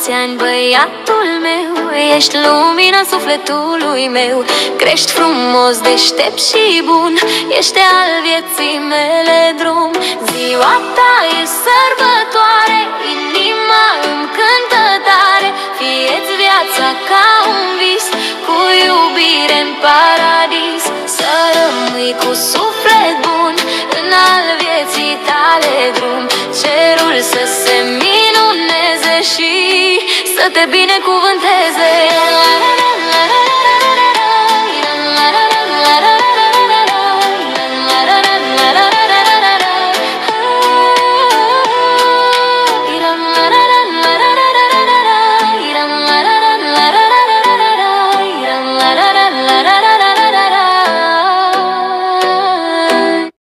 mulți ani, băiatul meu. Ești lumina sufletului meu. Crești frumos, deștept și bun. Ești al vieții mele drum. Ziua ta e sărbătoare, inima îmi cântă tare. Fie-ți viața ca un vis, cu iubire în paradis. Să rămâi cu suflet bun în al vieții tale drum. Cerul să se minuneze și să te binecuvânteze.